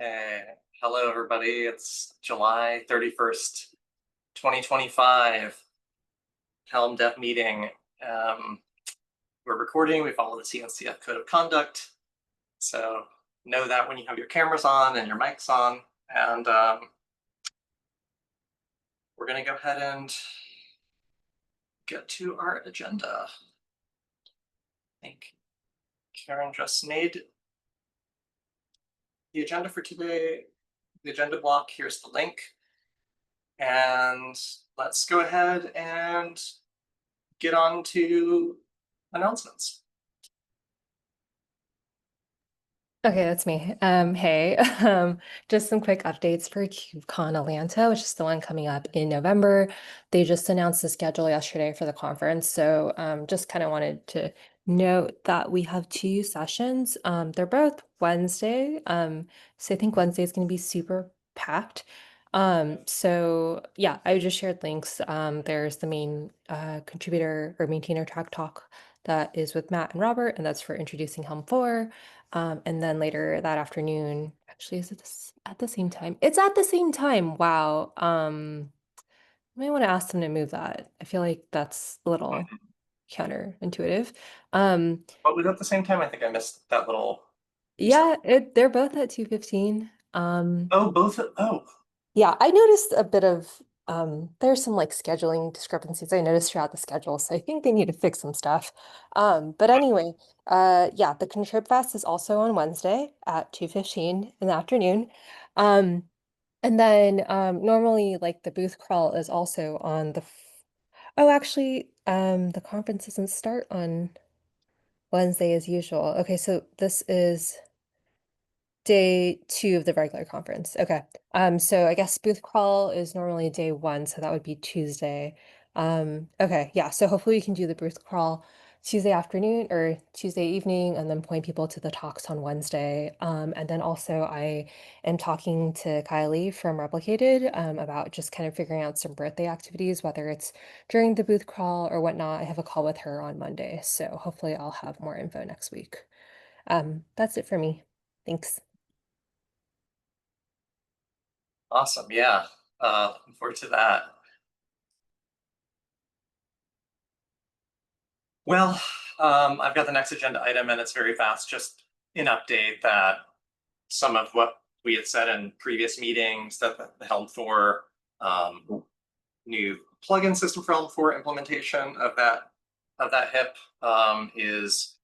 Okay. Hello, everybody. It's July 31st, 2025. Helm Dev meeting. Um, we're recording. We follow the CNCF Code of Conduct. So know that when you have your cameras on and your mics on. And we're going to go ahead and get to our agenda. I think Karen just made the agenda for today. The agenda block. Here's the link. And let's go ahead and get on to announcements. Okay, that's me. Hey, just some quick updates for KubeCon Atlanta, which is the one coming up in November. They just announced the schedule yesterday for the conference, so just kind of wanted to note that we have two sessions. They're both Wednesday, so I think Wednesday is going to be super packed. So yeah, I just shared links. There's the main contributor or maintainer track talk that is with Matt and Robert, and that's for introducing Helm 4. And then later that afternoon, actually, is it at the same time? It's at the same time. Wow. I may want to ask them to move that. I feel like that's a little counterintuitive. But was at the same time, I think I missed that little piece of. Yeah, they're both at 2:15. Oh, both. Oh, Yeah, I noticed a bit of there's some like scheduling discrepancies I noticed throughout the schedule, so I think they need to fix some stuff. But anyway, yeah, the Contrib Fest is also on Wednesday at 2:15 in the afternoon. Um, and then normally like the booth crawl is also on oh, actually, the conference doesn't start on Wednesday as usual. Okay, so this is day 2 of the regular conference. Okay. So I guess booth crawl is normally day 1, so that would be Tuesday. Okay, yeah. So hopefully we can do the booth crawl Tuesday afternoon or Tuesday evening and then point people to the talks on Wednesday. And then also I am talking to Kylie from Replicated about just kind of figuring out some birthday activities, whether it's during the booth crawl or whatnot. I have a call with her on Monday, so hopefully I'll have more info next week. That's it for me. Thanks. awesome. Yeah. Looking forward to that. Well, I've got the next agenda item, and it's very fast. Just an update that some of what we had said in previous meetings that the Helm 4 new plugin system for Helm 4 implementation of that HIP is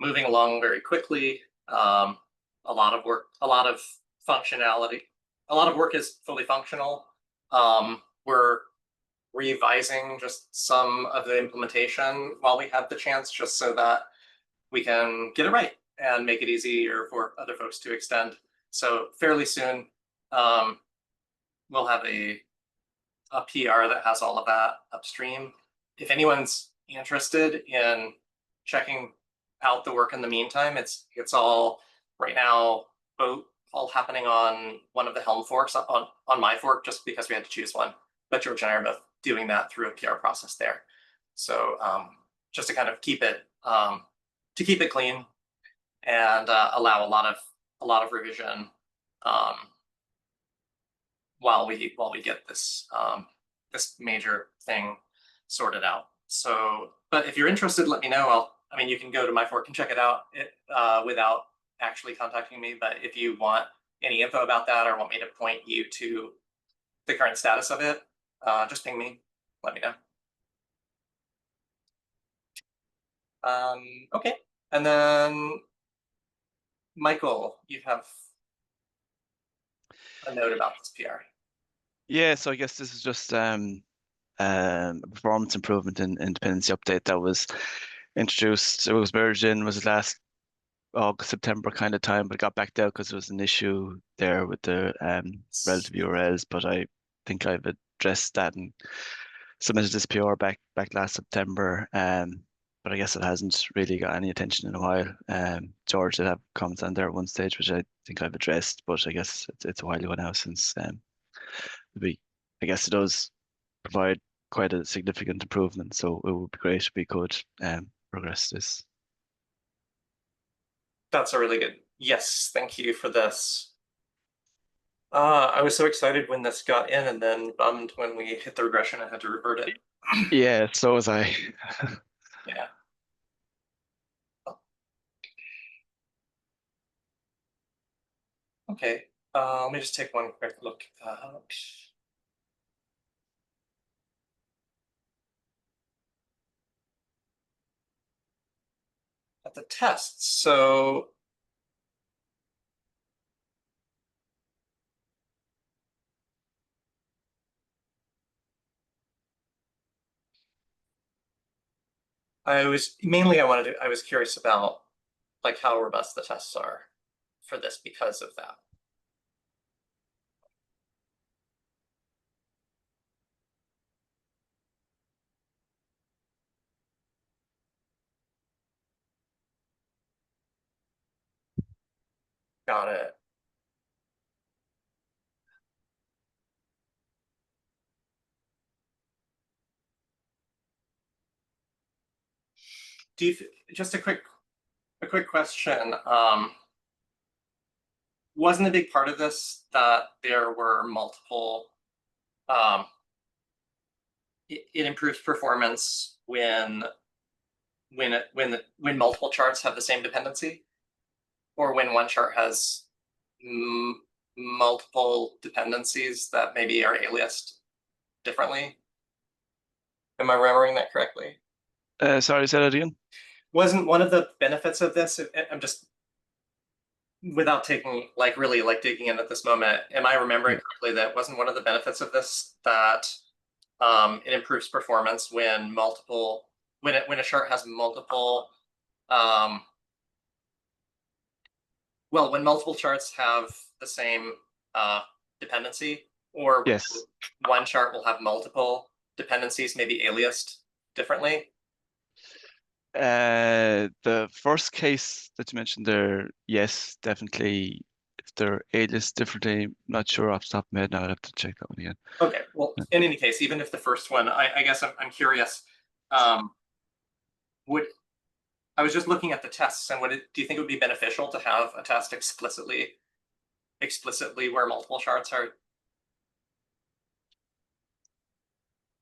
moving along very quickly. A lot of work, a lot of functionality, a lot of work is fully functional. We're revising just some of the implementation while we have the chance, just so that we can get it right and make it easier for other folks to extend. So fairly soon, we'll have a PR that has all of that upstream. If anyone's interested in checking out the work in the meantime, it's all right now, both all happening on one of the Helm forks, on my fork, just because we had to choose one. But George and I are both doing that through a PR process there. So just to kind of keep it clean and allow a lot of revision while we get this this major thing sorted out. So, but if you're interested, let me know. I mean, you can go to my fork and check it out without actually contacting me. But if you want any info about that or want me to point you to the current status of it, just ping me. Let me know. Okay, and then Michael, you have a note about this PR. Yeah, so I guess this is just a performance improvement in dependency update that was introduced. It was merged in, was it last August, September kind of time, but it got backed out because there was an issue there with the relative URLs. But I think I've addressed that and submitted this PR back last September. But I guess it hasn't really got any attention in a while. George did have comments on there at one stage, which I think I've addressed, but I guess it's a while ago now since I guess it does provide quite a significant improvement. So it would be great if we could progress this. That's a really good. Yes, thank you for this. I was so excited when this got in and then bummed when we hit the regression and had to revert it. Yeah, so was I. Yeah. Okay, let me just take one quick look at the tests. So I was curious about like how robust the tests are for this because of that. Got it. Do you, just a quick question. Wasn't a big part of this that there were multiple, it improves performance when multiple charts have the same dependency, or when one chart has multiple dependencies that maybe are aliased differently? Am I remembering that correctly? Sorry, say that again. Wasn't one of the benefits of this, I'm just, without taking like really like digging in at this moment, am I remembering correctly that wasn't one of the benefits of this that it improves performance when when a chart has multiple when multiple charts have the same dependency, or Yes. one chart will have multiple dependencies, maybe aliased differently? The first case that you mentioned there, yes, definitely. If they're aliased differently, not sure off the top of my head now. I'd have to check that one again. Okay, well, in any case, even if the first one, I guess I'm curious. Would I was just looking at the tests, and do you think it would be beneficial to have a test explicitly where multiple charts are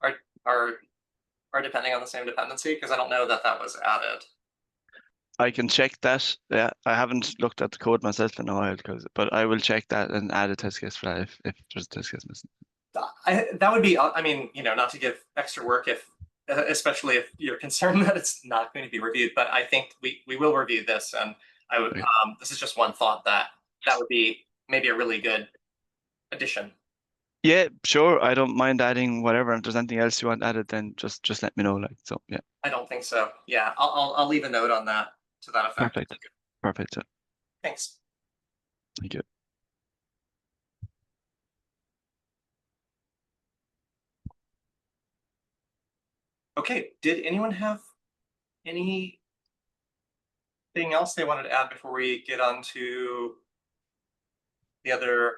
are are depending on the same dependency? Because I don't know that that was added. I can check that. Yeah, I haven't looked at the code myself in a while, but I will check that and add a test case for that if there's a test case missing. That would be, I mean, not to give extra work especially if you're concerned that it's not going to be reviewed, but I think we will review this, and I would, Okay. this is just one thought that would be maybe a really good addition. Yeah, sure. I don't mind adding whatever. If there's anything else you want added, then just let me know. Like, so yeah. I don't think so. Yeah, I'll leave a note on that to that effect. Perfect. Perfect. Thanks. Thank you. Okay, did anyone have anything else they wanted to add before we get on to the other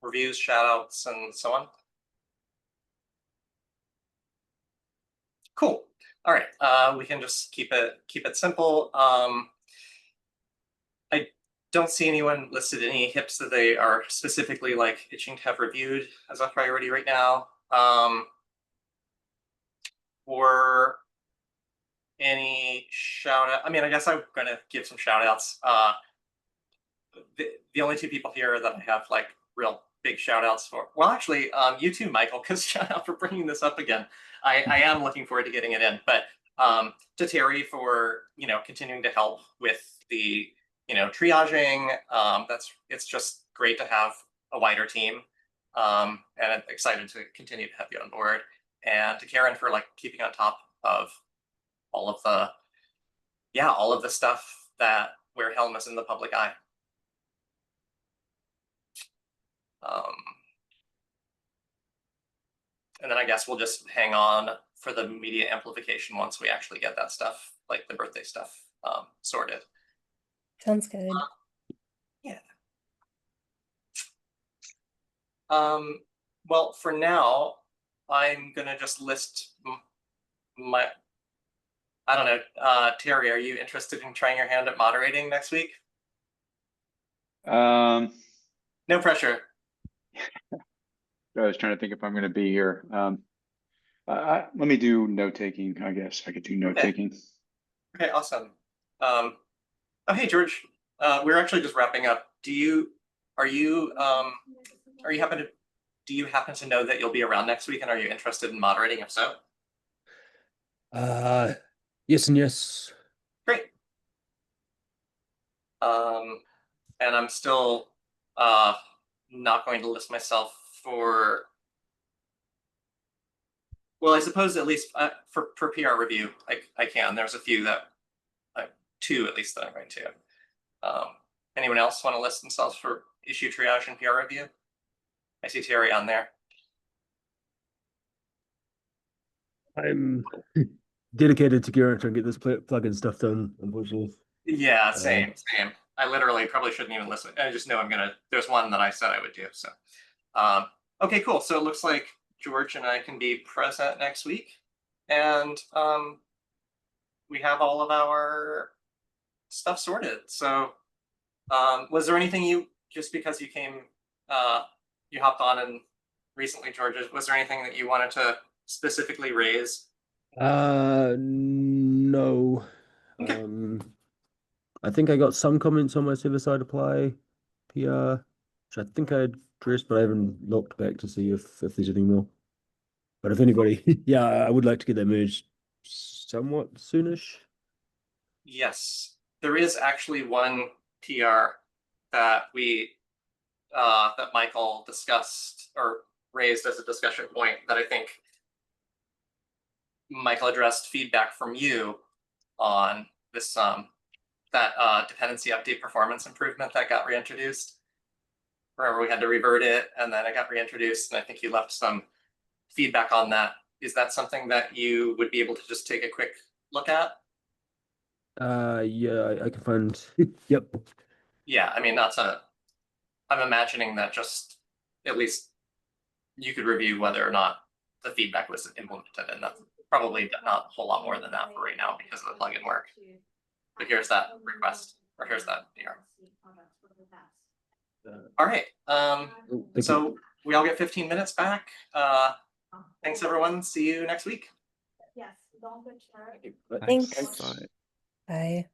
reviews, shout outs, and so on? Cool. All right, we can just keep it simple. I don't see anyone listed any HIPs that they are specifically like itching to have reviewed as a priority right now. Or any shout out. I mean, I guess I'm gonna give some shout outs. The only two people here that I have like real big shout outs for, well, actually, you too, Michael, because shout out for bringing this up again. I am looking forward to getting it in, but to Terry for continuing to help with the triaging. It's just great to have a wider team, and I'm excited to continue to have you on board. And to Karen for like keeping on top of all of the stuff that where Helm is in the public eye. And then I guess we'll just hang on for the media amplification once we actually get that stuff, like the birthday stuff, sorted. Sounds good. Yeah. Well, for now, I'm gonna just list my. I don't know, Terry, are you interested in trying your hand at moderating next week? No pressure. I was trying to think if I'm going to be here. Let me do note taking. I guess I could do note taking. Okay, awesome. Oh, hey, George. We're actually just wrapping up. Do you happen to know that you'll be around next week, and are you interested in moderating? If so, yes and yes. great. And I'm still not going to list myself for. Well, I suppose at least for PR review, I can. There's a few that, two at least that I'm going to. Anyone else want to list themselves for issue triage and PR review? I see Terry on there. I'm dedicated to Garrett trying to get this plugin stuff done, unfortunately. Yeah, same. I literally probably shouldn't even listen. I just know there's one that I said I would do. So, okay, cool. So it looks like George and I can be present next week, and we have all of our stuff sorted. So, was there anything just because you came, you hopped on and recently, George, was there anything that you wanted to specifically raise? No. Okay. I think I got some comments on my server-side apply PR, which I think I addressed, but I haven't looked back to see if there's any more. But if anybody, yeah, I would like to get that merged somewhat soonish. Yes, there is actually one PR that that Michael discussed or raised as a discussion point that I think Michael addressed feedback from you on this that dependency update performance improvement that got reintroduced. Remember, we had to revert it and then it got reintroduced, and I think you left some feedback on that. Is that something that you would be able to just take a quick look at? Yeah, I can find. Yep. Yeah, I mean, I'm imagining that just at least you could review whether or not the feedback was implemented, and that's probably not a whole lot more than that for right now because of the plugin work. But here's that request, or here's that PR. All right. So we all get 15 minutes back. Thanks, everyone. See you next week. Thanks. Bye. Bye.